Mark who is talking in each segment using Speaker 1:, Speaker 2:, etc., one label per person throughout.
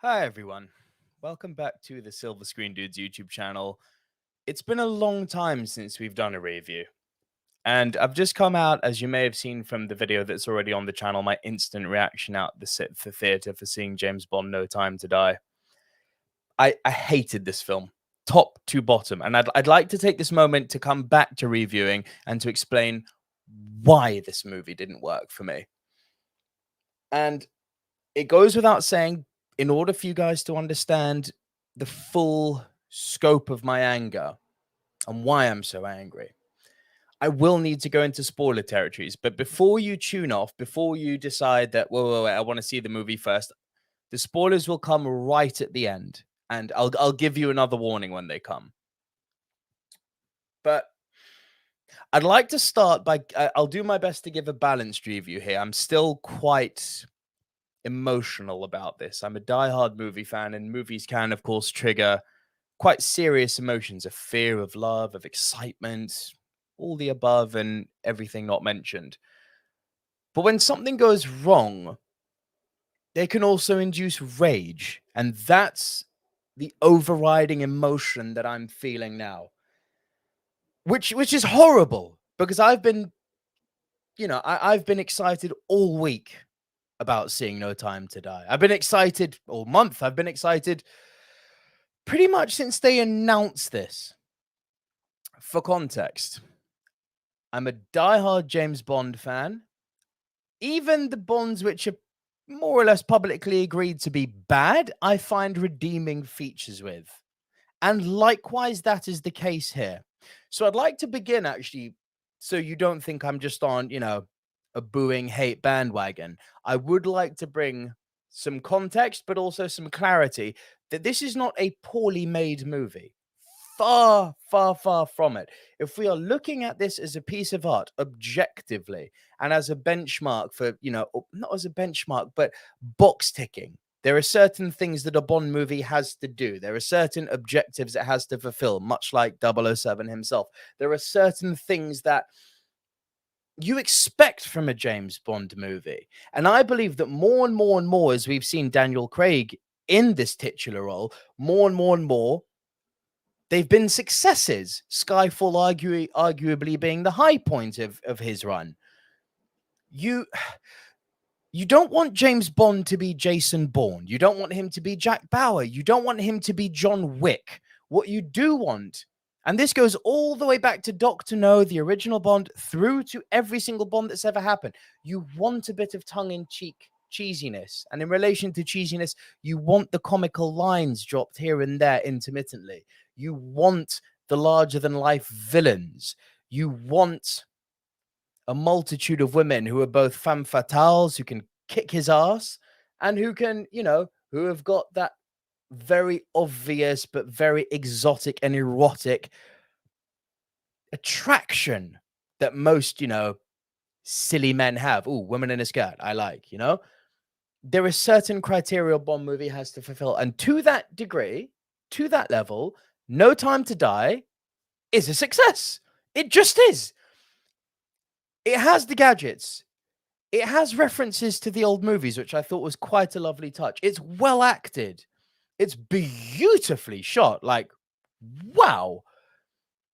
Speaker 1: Hi everyone, welcome back to the Silver Screen Dudes YouTube channel. It's been a long time since we've done a review, and I've just come out, as you may have seen from the video that's already on the channel, my instant reaction out the theater for seeing James Bond: No Time to Die. I hated this film, top to bottom, and I'd like to take this moment to come back to reviewing and to explain why this movie didn't work for me. And it goes without saying, in order for you guys to understand the full scope of my anger and why I'm so angry, I will need to go into spoiler territories. But before you tune off, before you decide that, wait, I want to see the movie first, the spoilers will come right at the end. And I'll give you another warning when they come. But I'd like to start by, I'll do my best to give a balanced review here. I'm still quite emotional about this. I'm a diehard movie fan, and movies can, of course, trigger quite serious emotions of fear, of love, of excitement, all the above and everything not mentioned. But when something goes wrong, they can also induce rage, and that's the overriding emotion that I'm feeling now, which is horrible because I've been, I've been excited all week about seeing No Time to Die. I've been excited all month. I've been excited pretty much since they announced this. For context, I'm a diehard James Bond fan. Even the Bonds which are more or less publicly agreed to be bad, I find redeeming features with. And likewise, that is the case here. So I'd like to begin actually, so you don't think I'm just on, a booing hate bandwagon. I would like to bring some context, but also some clarity that this is not a poorly made movie. Far, far, far from it. If we are looking at this as a piece of art objectively and as a benchmark for, not as a benchmark, but box ticking, there are certain things that a Bond movie has to do. There are certain objectives it has to fulfill, much like 007 himself. There are certain things that you expect from a James Bond movie. And I believe that more and more and more, as we've seen Daniel Craig in this titular role, more and more and more, they've been successes. Skyfall arguably being the high point of his run. You don't want James Bond to be Jason Bourne. You don't want him to be Jack Bauer. You don't want him to be John Wick. What you do want, and this goes all the way back to Dr. No, the original Bond, through to every single Bond that's ever happened. You want a bit of tongue-in-cheek cheesiness. And in relation to cheesiness, you want the comical lines dropped here and there intermittently. You want the larger-than-life villains. You want a multitude of women who are both femme fatales, who can kick his ass, and who can, who have got that very obvious but very exotic and erotic attraction that most, silly men have. Ooh, women in a skirt, I like, There are certain criteria a Bond movie has to fulfill. And to that degree, to that level, No Time to Die is a success. It just is. It has the gadgets. It has references to the old movies, which I thought was quite a lovely touch. It's well acted. It's beautifully shot. Like, wow.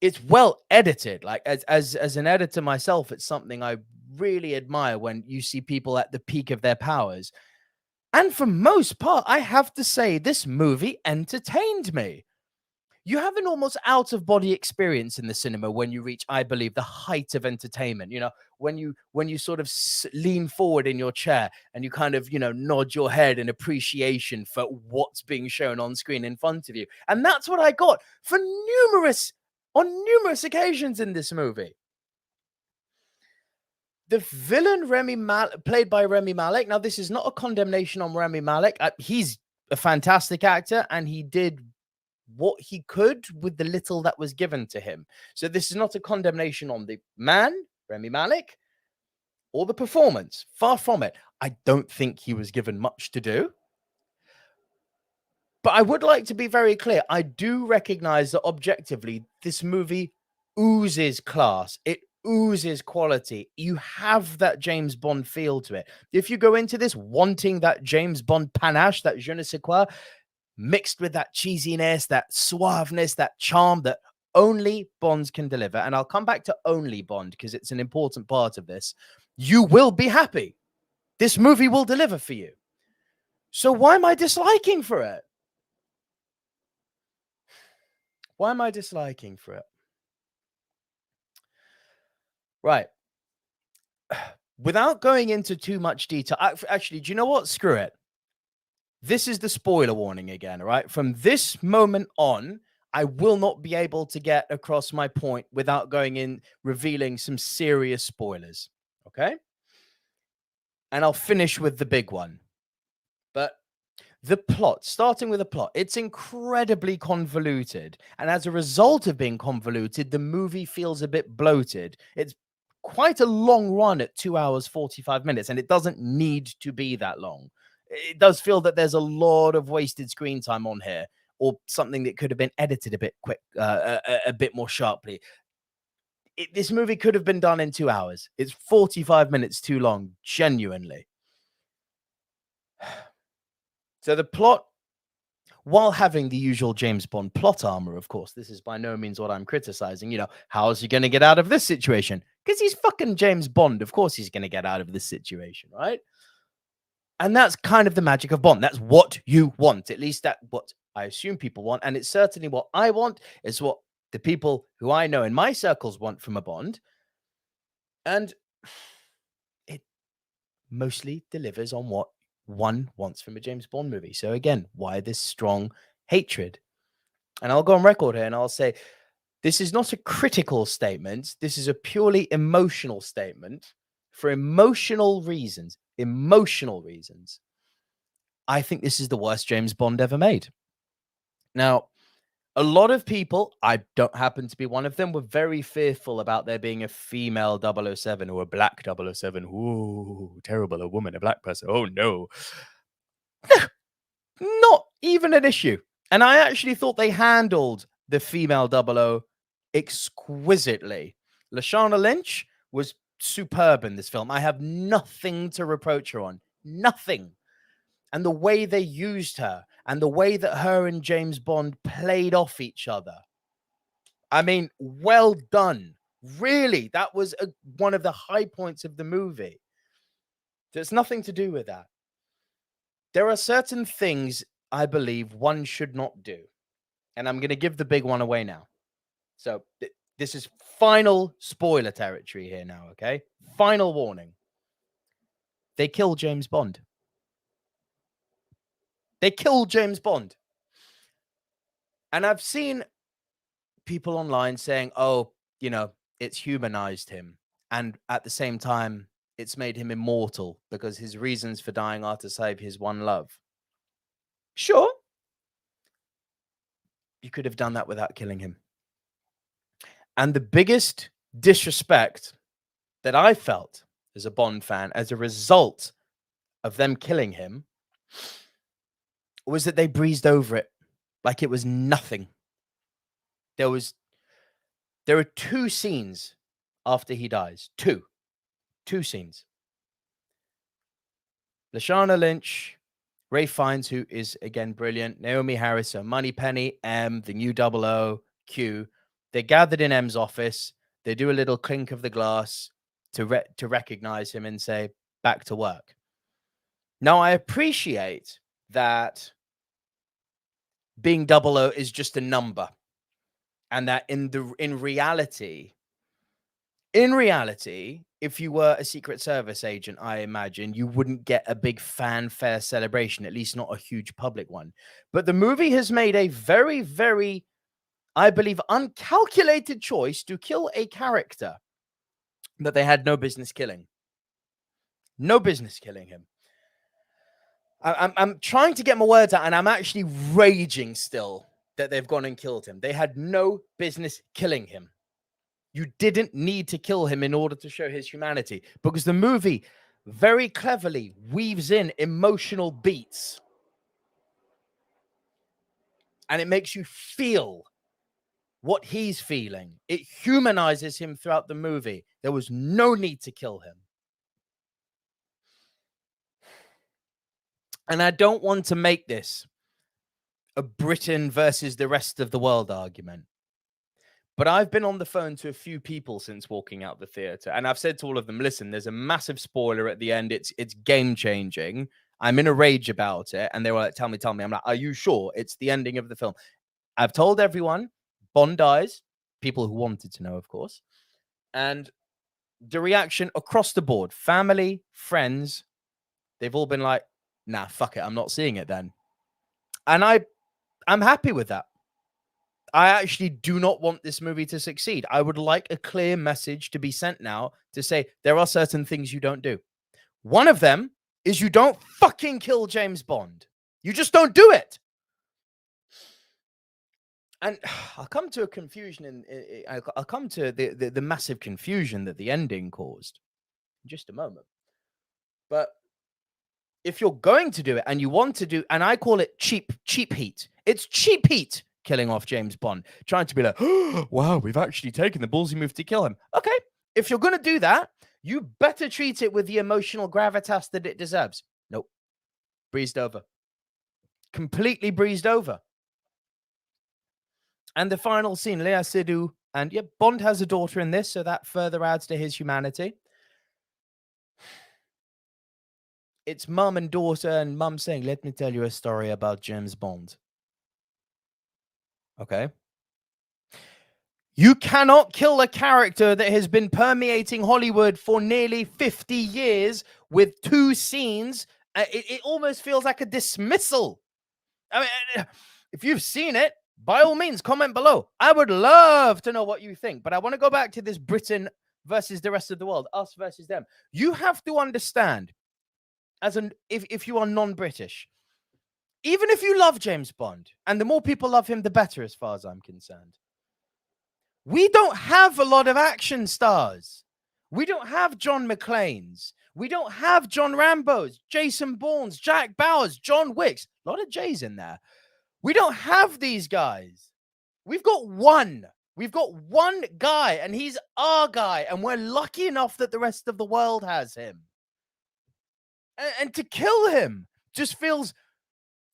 Speaker 1: It's well edited. Like, as an editor myself, it's something I really admire when you see people at the peak of their powers. And for most part, I have to say, this movie entertained me. You have an almost out-of-body experience in the cinema when you reach, I believe, the height of entertainment. When you sort of lean forward in your chair and you kind of, nod your head in appreciation for what's being shown on screen in front of you. And that's what I got on numerous occasions in this movie. The villain, played by Rami Malek. Now, this is not a condemnation on Rami Malek. He's a fantastic actor, and he did what he could with the little that was given to him. So this is not a condemnation on the man, Rami Malek, or the performance. Far from it. I don't think he was given much to do. But I would like to be very clear. I do recognize that objectively, this movie oozes class. It oozes quality. You have that James Bond feel to it. If you go into this wanting that James Bond panache, that je ne sais quoi, mixed with that cheesiness, that suaveness, that charm that only Bonds can deliver, and I'll come back to only Bond because it's an important part of this, you will be happy. This movie will deliver for you. So why am I disliking for it? Why am I disliking for it? Right. Without going into too much detail, actually, do you know what? Screw it. This is the spoiler warning again, right? From this moment on, I will not be able to get across my point without going in revealing some serious spoilers. Okay? And I'll finish with the big one. But the plot, starting with the plot, it's incredibly convoluted. And as a result of being convoluted, the movie feels a bit bloated. It's quite a long run at 2 hours, 45 minutes, and it doesn't need to be that long. It does feel that there's a lot of wasted screen time on here, or something that could have been edited a bit a bit more sharply. This movie could have been done in 2 hours. It's 45 minutes too long, genuinely. So the plot, while having the usual James Bond plot armor, of course, this is by no means what I'm criticizing. You know, how is he going to get out of this situation? Because he's fucking James Bond. Of course he's going to get out of this situation, right? And that's kind of the magic of Bond. That's what you want. At least that's what I assume people want. And it's certainly what I want. It's what the people who I know in my circles want from a Bond. And it mostly delivers on what one wants from a James Bond movie. So again, why this strong hatred? And I'll go on record here and I'll say, this is not a critical statement. This is a purely emotional statement for emotional reasons. Emotional reasons. I think this is the worst James Bond ever made. Now, a lot of people, I don't happen to be one of them, were very fearful about there being a female 007 or a black 007. Ooh, terrible. A woman, a black person. Oh, no. Not even an issue. And I actually thought they handled the female 00 exquisitely. Lashanna Lynch was superb in this film. I have nothing to reproach her on. Nothing. And the way they used her and the way that her and James Bond played off each other. I mean, well done. Really, that was one of the high points of the movie. There's nothing to do with that. There are certain things I believe one should not do. And I'm going to give the big one away now. So this is final spoiler territory here now, okay? Final warning. They kill James Bond. They killed James Bond. And I've seen people online saying, oh, you know, it's humanized him. And at the same time, it's made him immortal because his reasons for dying are to save his one love. Sure. You could have done that without killing him. And the biggest disrespect that I felt as a Bond fan as a result of them killing him was that they breezed over it like it was nothing. There are 2 scenes after he dies. Two scenes. Lashana Lynch, Ray Fiennes, who is again brilliant, Naomi Harris, so Moneypenny, M, the new 00, Q. They're gathered in M's office. They do a little clink of the glass to recognize him and say, back to work. Now, I appreciate that being 00 is just a number. And that in reality, if you were a Secret Service agent, I imagine you wouldn't get a big fanfare celebration, at least not a huge public one. But the movie has made a very, very, I believe, uncalculated choice to kill a character that they had no business killing. No business killing him. I'm trying to get my words out, and I'm actually raging still that they've gone and killed him. They had no business killing him. You didn't need to kill him in order to show his humanity, because the movie very cleverly weaves in emotional beats. And it makes you feel what he's feeling. It humanizes him throughout the movie. There was no need to kill him. And I don't want to make this a Britain versus the rest of the world argument. But I've been on the phone to a few people since walking out the theater, and I've said to all of them, listen, there's a massive spoiler at the end. It's game changing. I'm in a rage about it. And they were like, tell me. I'm like, are you sure? It's the ending of the film. I've told everyone Bond dies, people who wanted to know, of course. And the reaction across the board, family, friends, they've all been like, nah, fuck it. I'm not seeing it then. And I'm happy with that. I actually do not want this movie to succeed. I would like a clear message to be sent now to say there are certain things you don't do. One of them is you don't fucking kill James Bond. You just don't do it. And I'll come to a confusion, I'll come to the massive confusion that the ending caused in just a moment. But if you're going to do it and you want to do, and I call it cheap heat. It's cheap heat killing off James Bond, trying to be like, oh, wow, we've actually taken the ballsy move to kill him. Okay, if you're going to do that, you better treat it with the emotional gravitas that it deserves. Nope. Breezed over. Completely breezed over. And the final scene, Léa Seydoux, and Bond has a daughter in this, so that further adds to his humanity. It's mum and daughter, and mum saying, let me tell you a story about James Bond. Okay. You cannot kill a character that has been permeating Hollywood for nearly 50 years with 2 scenes. It almost feels like a dismissal. I mean, if you've seen it, by all means, comment below. I would love to know what you think, but I want to go back to this Britain versus the rest of the world, us versus them. You have to understand, if you are non-British, even if you love James Bond, and the more people love him, the better, as far as I'm concerned. We don't have a lot of action stars. We don't have John McClanes. We don't have John Rambos, Jason Bournes, Jack Bauers, John Wicks. A lot of J's in there. We don't have these guys. We've got one. We've got one guy, and he's our guy, and we're lucky enough that the rest of the world has him. And to kill him just feels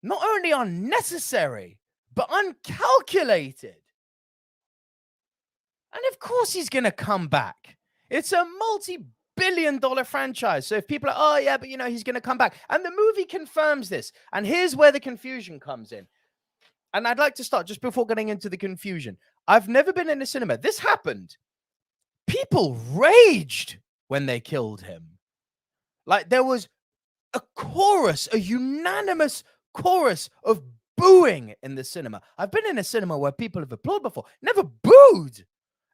Speaker 1: not only unnecessary, but uncalculated. And of course he's going to come back. It's a multi-billion-dollar franchise. So if people are, oh, yeah, but, he's going to come back. And the movie confirms this. And here's where the confusion comes in. And I'd like to start just before getting into the confusion. I've never been in a cinema. This happened. People raged when they killed him. Like, there was a unanimous chorus of booing in the cinema. I've been in a cinema where people have applauded before. Never booed.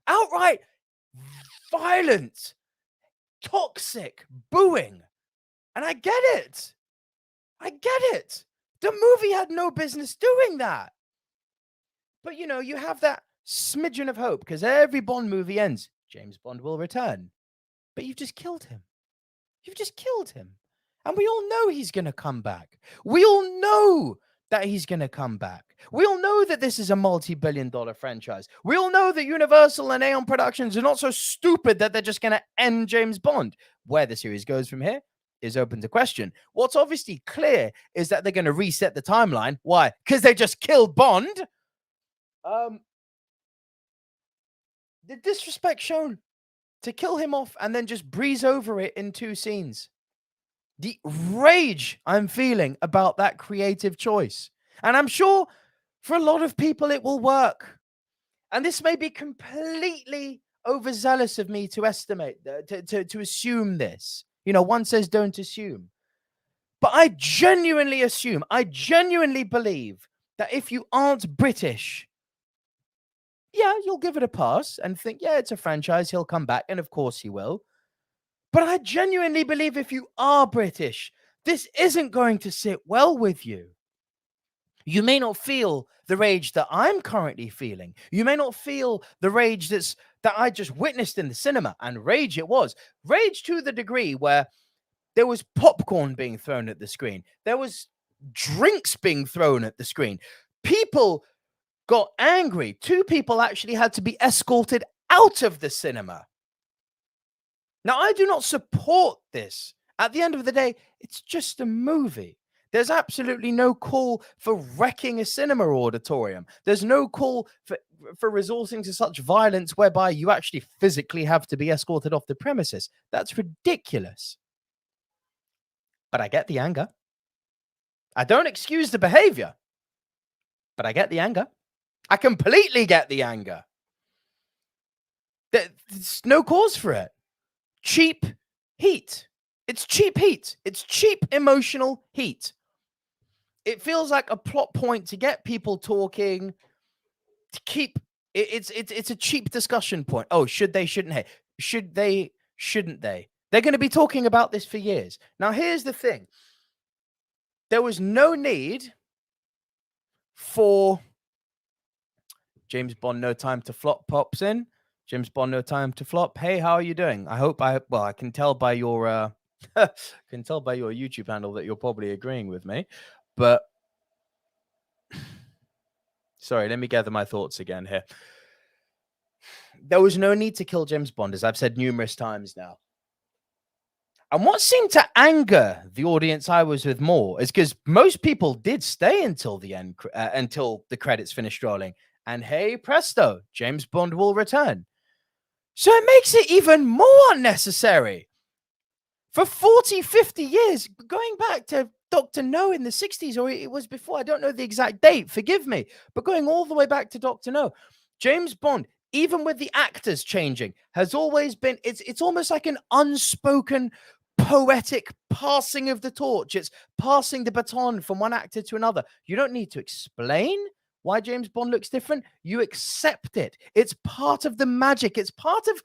Speaker 1: Outright violent, toxic booing. And I get it. The movie had no business doing that. But, you have that smidgen of hope because every Bond movie ends. James Bond will return. But you've just killed him. And we all know he's going to come back. We all know that he's going to come back. We all know that this is a multi-billion-dollar franchise. We all know that Universal and Aeon Productions are not so stupid that they're just going to end James Bond. Where the series goes from here is open to question. What's obviously clear is that they're going to reset the timeline. Why? Because they just killed Bond. The disrespect shown to kill him off and then just breeze over it in 2 scenes. The rage I'm feeling about that creative choice. And I'm sure for a lot of people it will work. And this may be completely overzealous of me to estimate, to assume this. One says don't assume. But I genuinely believe that if you aren't British, you'll give it a pass and think, it's a franchise, he'll come back, and of course he will. But I genuinely believe if you are British, this isn't going to sit well with you. You may not feel the rage that I'm currently feeling. You may not feel the rage that I just witnessed in the cinema. And rage it was. Rage to the degree where there was popcorn being thrown at the screen. There was drinks being thrown at the screen. People got angry. 2 people actually had to be escorted out of the cinema. Now, I do not support this. At the end of the day, it's just a movie. There's absolutely no call for wrecking a cinema auditorium. There's no call for resorting to such violence whereby you actually physically have to be escorted off the premises. That's ridiculous. But I get the anger. I don't excuse the behavior, but I get the anger. I completely get the anger. There's no cause for it. Cheap heat. It's cheap heat. It's cheap emotional heat. It feels like a plot point to get people talking, to keep it's a cheap discussion point. Oh, should they, shouldn't they? Should they, shouldn't they? They're going to be talking about this for years. Now, here's the thing. There was no need for James Bond No Time to Flop pops in. James Bond No Time to Flop. Hey, how are you doing? I hope I can tell by your YouTube handle that you're probably agreeing with me. But sorry, let me gather my thoughts again here. There was no need to kill James Bond, as I've said numerous times now. And what seemed to anger the audience I was with more is because most people did stay until the end, until the credits finished rolling. And hey, presto, James Bond will return. So it makes it even more unnecessary. For 40, 50 years, going back to Dr. No in the 60s, or it was before, I don't know the exact date, forgive me, but going all the way back to Dr. No, James Bond, even with the actors changing, has always been, it's almost like an unspoken poetic passing of the torch. It's passing the baton from one actor to another. You don't need to explain why James Bond looks different. You accept it. It's part of the magic. It's part of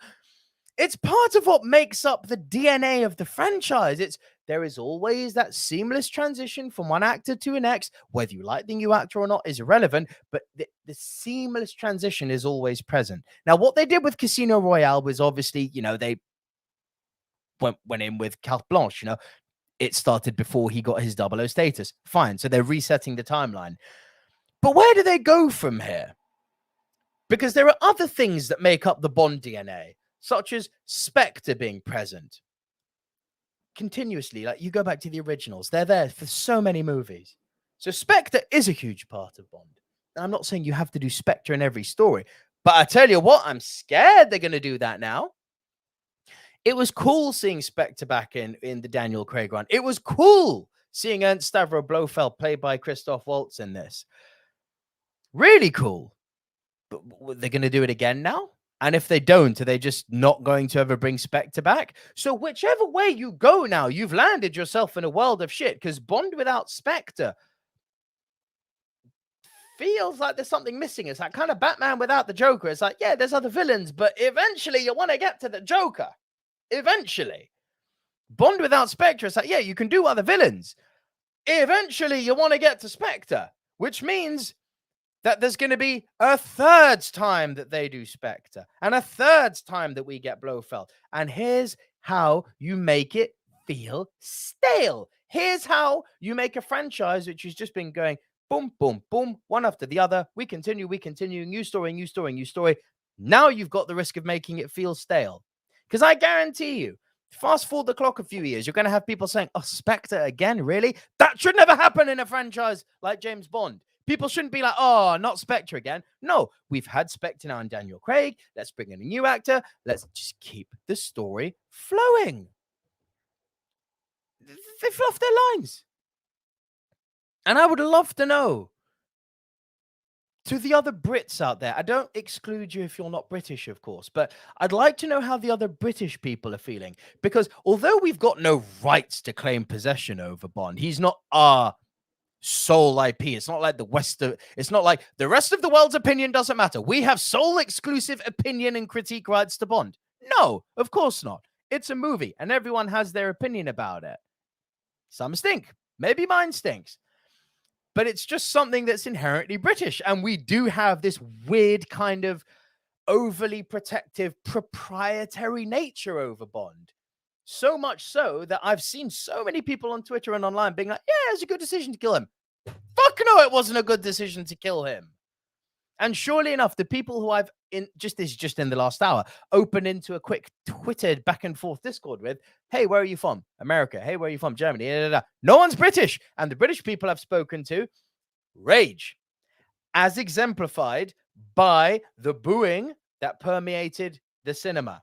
Speaker 1: what makes up the DNA of the franchise. There is always that seamless transition from one actor to the next. Whether you like the new actor or not is irrelevant, but the seamless transition is always present. Now, what they did with Casino Royale was obviously, they went in with carte blanche. It started before he got his 00 status. Fine. So they're resetting the timeline. But where do they go from here? Because there are other things that make up the Bond DNA, such as Spectre being present continuously. Like, you go back to the originals, they're there for so many movies. So Spectre is a huge part of Bond. And I'm not saying you have to do Spectre in every story, but I tell you what, I'm scared they're going to do that now. It was cool seeing Spectre back in the Daniel Craig run. It was cool seeing Ernst Stavro Blofeld played by Christoph Waltz in this. Really cool. But they're going to do it again now? And if they don't, are they just not going to ever bring Spectre back? So whichever way you go now, you've landed yourself in a world of shit, because Bond without Spectre feels like there's something missing. It's like kind of Batman without the Joker. It's like, yeah, there's other villains, but eventually you want to get to the Joker. Eventually. Bond without Spectre, it's like, yeah, you can do other villains. Eventually you want to get to Spectre, which means that there's going to be a third time that they do Spectre and a third time that we get Blofeld. And here's how you make it feel stale. Here's how you make a franchise which has just been going boom, boom, boom, one after the other. We continue, new story, new story, new story. Now you've got the risk of making it feel stale. Because I guarantee you, fast forward the clock a few years, you're going to have people saying, oh, Spectre again, really? That should never happen in a franchise like James Bond. People shouldn't be like, oh, not Spectre again. No, we've had Spectre now and Daniel Craig. Let's bring in a new actor. Let's just keep the story flowing. They fluff their lines. And I would love to know, to the other Brits out there, I don't exclude you if you're not British, of course, but I'd like to know how the other British people are feeling. Because although we've got no rights to claim possession over Bond, he's not our sole IP. It's not like it's not like the rest of the world's opinion doesn't matter. We have sole exclusive opinion and critique rights to Bond. No, of course not. It's a movie and everyone has their opinion about it. Some stink. Maybe mine stinks. But it's just something that's inherently British. And we do have this weird kind of overly protective proprietary nature over Bond. So much so that I've seen so many people on Twitter and online being like, yeah, it's a good decision to kill him. Fuck no, it wasn't a good decision to kill him. And surely enough, the people who I've just in the last hour opened into a quick twittered back and forth Discord with, hey, where are you from? America. Hey, where are you from? Germany. Da, da, da. No one's British. And the British people I've spoken to rage, as exemplified by the booing that permeated the cinema.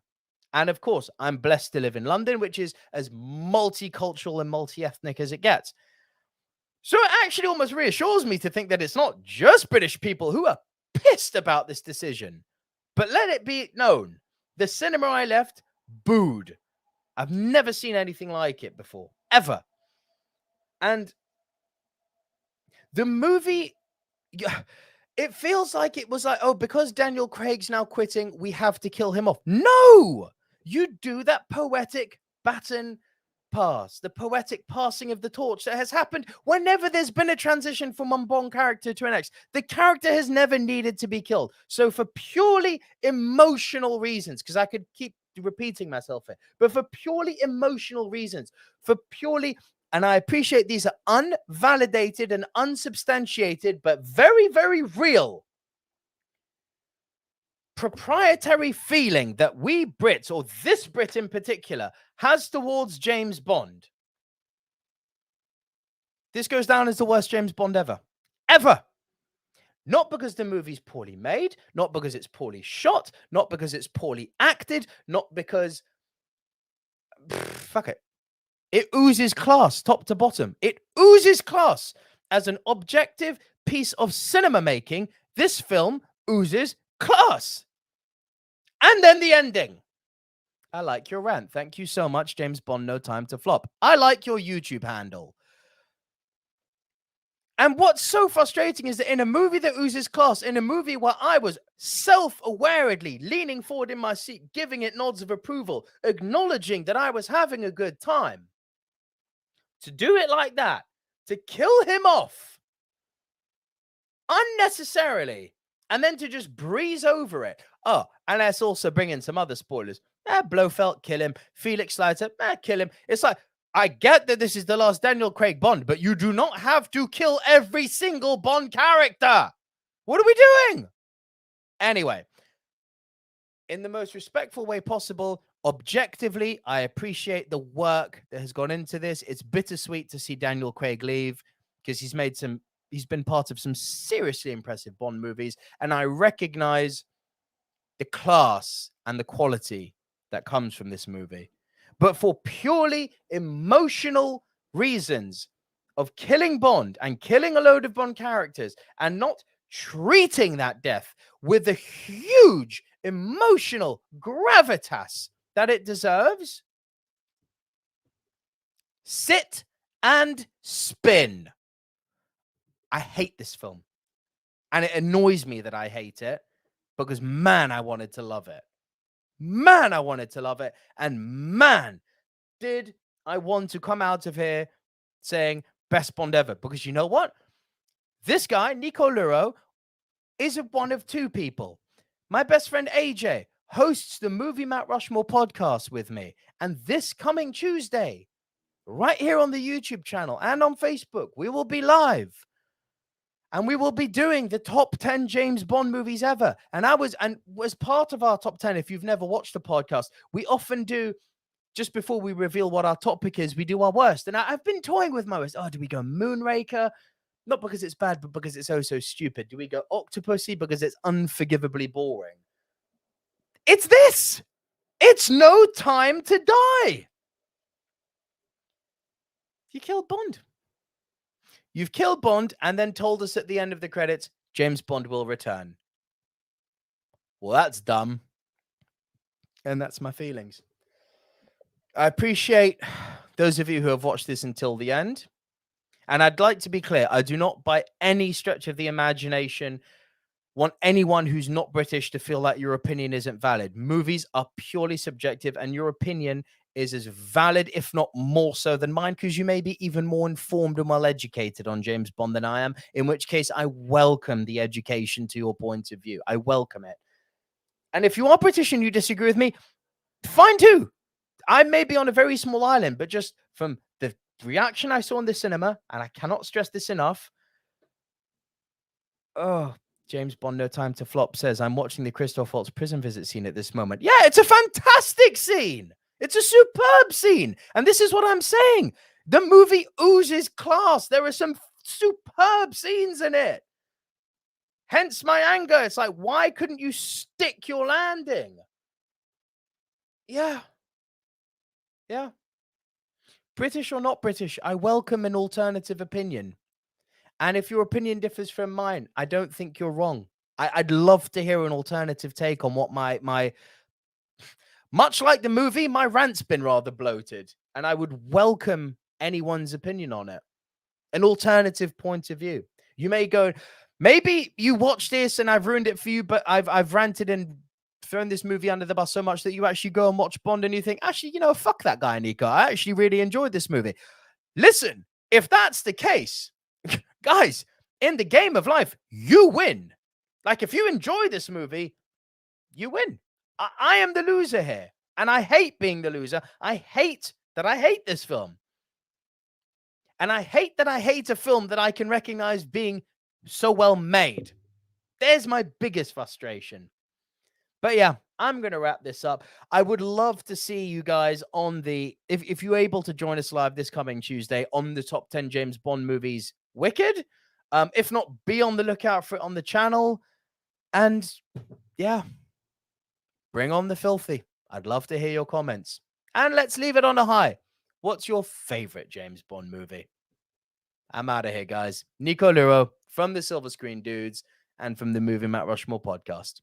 Speaker 1: And of course, I'm blessed to live in London, which is as multicultural and multi-ethnic as it gets. So it actually almost reassures me to think that it's not just British people who are pissed about this decision. But let it be known, the cinema I left booed. I've never seen anything like it before, ever. And the movie, it feels like it was like, oh, because Daniel Craig's now quitting, we have to kill him off. No! You do that poetic baton pass, the poetic passing of the torch that has happened whenever there's been a transition from one Bond character to an next. The character has never needed to be killed. So for purely emotional reasons, because I could keep repeating myself here, but for purely emotional reasons, and I appreciate these are unvalidated and unsubstantiated, but very, very real proprietary feeling that we Brits, or this Brit in particular, has towards James Bond. This goes down as the worst James Bond ever. Ever. Not because the movie's poorly made, not because it's poorly shot, not because it's poorly acted, not because... fuck it. It oozes class, top to bottom. It oozes class. As an objective piece of cinema making, this film oozes class. And then the ending. I like your rant. Thank you so much, James Bond, No Time to Flop. I like your YouTube handle. And what's so frustrating is that in a movie that oozes class, in a movie where I was self-awaredly leaning forward in my seat, giving it nods of approval, acknowledging that I was having a good time, to do it like that, to kill him off unnecessarily, and then to just breeze over it. Oh, and let's also bring in some other spoilers. Blofeld, kill him. Felix Leiter, kill him. It's like, I get that this is the last Daniel Craig Bond, but you do not have to kill every single Bond character. What are we doing? Anyway, in the most respectful way possible, objectively, I appreciate the work that has gone into this. It's bittersweet to see Daniel Craig leave because he's been part of some seriously impressive Bond movies, and I recognize the class and the quality that comes from this movie. But for purely emotional reasons of killing Bond and killing a load of Bond characters and not treating that death with the huge emotional gravitas that it deserves, sit and spin. I hate this film. And it annoys me that I hate it because, man, I wanted to love it. Man, I wanted to love it. And man, did I want to come out of here saying best Bond ever. Because you know what? This guy, Nico Luro, is one of two people. My best friend AJ hosts the Movie Mount Rushmore podcast with me. And this coming Tuesday, right here on the YouTube channel and on Facebook, we will be live. And we will be doing the top 10 James Bond movies ever. And as part of our top 10, if you've never watched the podcast, we often do, just before we reveal what our topic is, we do our worst. And I've been toying with my worst. Oh, do we go Moonraker? Not because it's bad, but because it's so stupid. Do we go Octopussy? Because it's unforgivably boring. It's this. It's No Time to Die. You killed Bond. You've killed Bond and then told us at the end of the credits, James Bond will return. Well, that's dumb. And that's my feelings. I appreciate those of you who have watched this until the end. And I'd like to be clear, I do not by any stretch of the imagination want anyone who's not British to feel like your opinion isn't valid. Movies are purely subjective and your opinion is as valid, if not more so than mine, because you may be even more informed and well-educated on James Bond than I am, in which case I welcome the education to your point of view. I welcome it. And if you are British and you disagree with me, fine too. I may be on a very small island, but just from the reaction I saw in the cinema, and I cannot stress this enough, James Bond, No Time to Flop says, I'm watching the Christoph Waltz prison visit scene at this moment. Yeah, it's a fantastic scene. It's a superb scene. And this is what I'm saying. The movie oozes class. There are some superb scenes in it. Hence my anger. It's like, why couldn't you stick your landing? Yeah. Yeah. British or not British, I welcome an alternative opinion. And if your opinion differs from mine, I don't think you're wrong. I'd love to hear an alternative take on what my much like the movie, my rant's been rather bloated, and I would welcome anyone's opinion on it. An alternative point of view. You may go, maybe you watch this and I've ruined it for you, but I've ranted and thrown this movie under the bus so much that you actually go and watch Bond and you think, actually, fuck that guy, Nico. I actually really enjoyed this movie. Listen, if that's the case, guys, in the game of life, you win. Like, if you enjoy this movie, you win. I am the loser here. And I hate being the loser. I hate that I hate this film. And I hate that I hate a film that I can recognize being so well made. There's my biggest frustration. But yeah, I'm going to wrap this up. I would love to see you guys on if you're able to join us live this coming Tuesday on the top 10 James Bond movies, Wicked. If not, be on the lookout for it on the channel. And yeah, bring on the filthy. I'd love to hear your comments. And let's leave it on a high. What's your favorite James Bond movie? I'm out of here, guys. Nico Luro from the Silver Screen Dudes and from the Movie Matt Rushmore podcast.